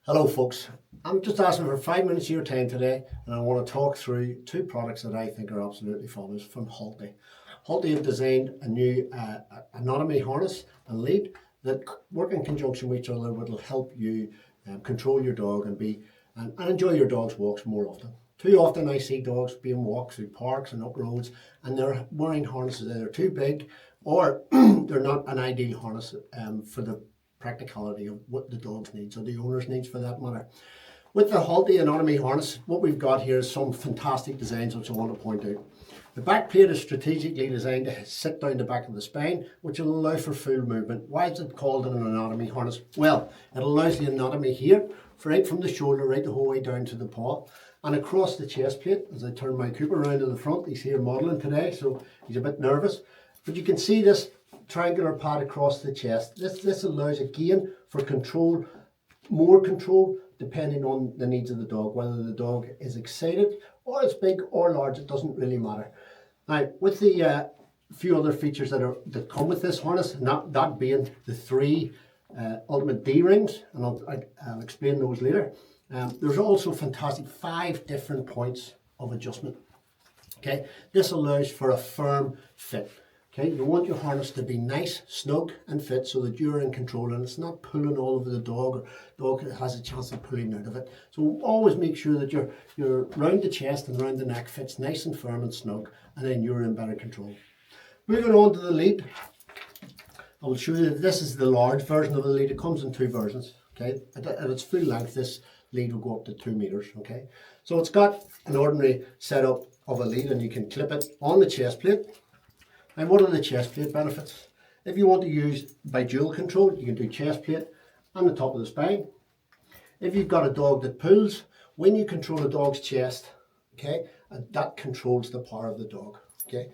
Hello folks, I'm just asking for 5 minutes of your time today and I want to talk through two products that I think are absolutely fabulous from Halti. Halti have designed a new anatomy harness and lead that work in conjunction with each other, which will help you control your dog and enjoy your dog's walks more often. Too often I see dogs being walked through parks and up roads and they're wearing harnesses that are too big or they're not an ideal harness for the practicality of what the dog's needs or the owner's needs for that matter. With the Halti Anatomy Harness, what we've got here is some fantastic designs which I want to point out. The back plate is strategically designed to sit down the back of the spine, which will allow for full movement. Why is it called an anatomy harness? Well, it allows the anatomy here, right from the shoulder right the whole way down to the paw, and across the chest plate. As I turn my Cooper around to the front, he's here modelling today, so he's a bit nervous. But you can see this triangular pad across the chest. This allows again for control, more control, depending on the needs of the dog, whether the dog is excited or it's big or large, it doesn't really matter. Now, with the few other features that come with this harness, that being the three ultimate D rings, and I'll explain those later. There's also fantastic 5 different points of adjustment. Okay, this allows for a firm fit. Okay, you want your harness to be nice, snug and fit so that you're in control and it's not pulling all over the dog or the dog has a chance of pulling out of it. So always make sure that your round the chest and round the neck fits nice and firm and snug, and then you're in better control. Moving on to the lead, I will show you that this is the large version of the lead. It comes in 2 versions. Okay, at its full length this lead will go up to 2 meters. Okay, so it's got an ordinary setup of a lead and you can clip it on the chest plate. And what are the chest plate benefits? If you want to use by dual control, you can do chest plate and the top of the spine. If you've got a dog that pulls, when you control a dog's chest, okay, that controls the power of the dog. Okay,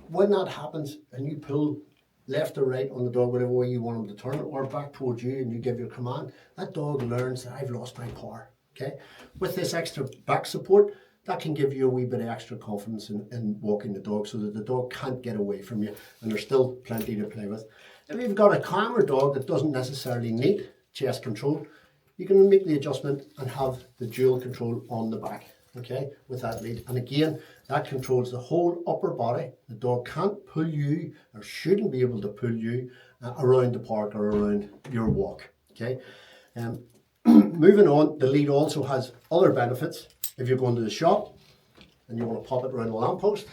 when that happens and you pull left or right on the dog, whatever way you want him to turn it, or back towards you and you give your command, that dog learns that I've lost my power. Okay, with this extra back support, that can give you a wee bit of extra confidence in walking the dog so that the dog can't get away from you and there's still plenty to play with. If you've got a calmer dog that doesn't necessarily need chest control, you can make the adjustment and have the dual control on the back, okay, with that lead. And again, that controls the whole upper body. The dog can't pull you or shouldn't be able to pull you around the park or around your walk, okay. Moving on, the lead also has other benefits. If you're going to the shop and you want to pop it around the lamppost,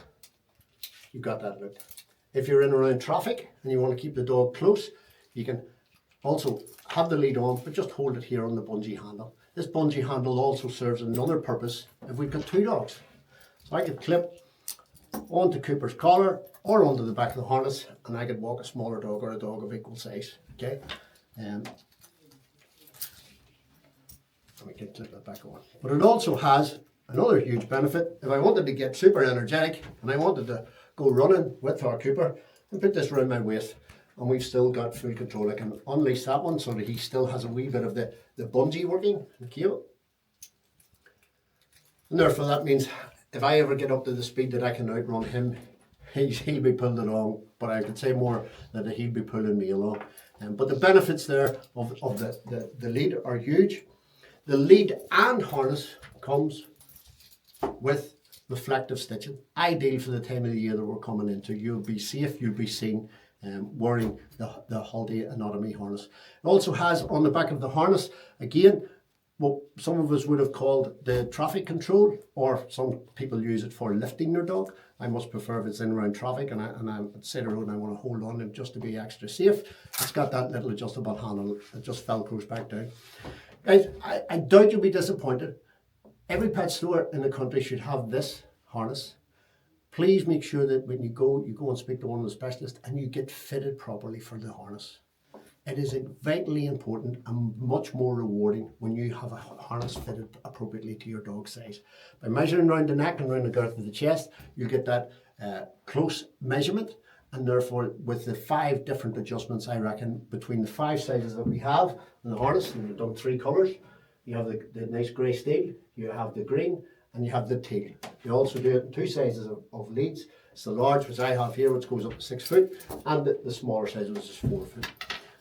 you've got that look. If you're in around traffic and you want to keep the dog close, you can also have the lead on, but just hold it here on the bungee handle. This bungee handle also serves another purpose if we've got 2 dogs. So I could clip onto Cooper's collar or onto the back of the harness and I could walk a smaller dog or a dog of equal size. Okay. We can clip that back on. But it also has another huge benefit. If I wanted to get super energetic and I wanted to go running with our Cooper and put this around my waist and we've still got full control, I can unleash that one so that he still has a wee bit of the bungee working, the cable. And therefore that means if I ever get up to the speed that I can outrun him, he'll be pulled along, but I could say more that he'll be pulling me along. But the benefits there of the lead are huge. The lead and harness comes with reflective stitching, ideal for the time of the year that we're coming into. You'll be safe, you'll be seen wearing the Halti Anatomy harness. It also has on the back of the harness, again, what some of us would have called the traffic control, or some people use it for lifting their dog. I much prefer if it's in around traffic and I'm at the side of the road and I want to hold on to it just to be extra safe. It's got that little adjustable handle that just velcros back down. Guys, I doubt you'll be disappointed. Every pet store in the country should have this harness. Please make sure that when you go and speak to one of the specialists and you get fitted properly for the harness. It is vitally important and much more rewarding when you have a harness fitted appropriately to your dog's size. By measuring around the neck and around the girth of the chest, you get that close measurement. And therefore, with the 5 different adjustments, I reckon, between the 5 sizes that we have in the harness, and we've done 3 colours. You have the nice grey steel, you have the green, and you have the teal. You also do it in 2 sizes of leads. It's the large, which I have here, which goes up to 6 foot, and the smaller size, which is 4 foot.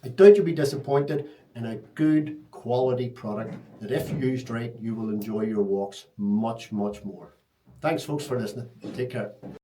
I doubt you'll be disappointed in a good quality product that if used right, you will enjoy your walks much, much more. Thanks folks for listening. Take care.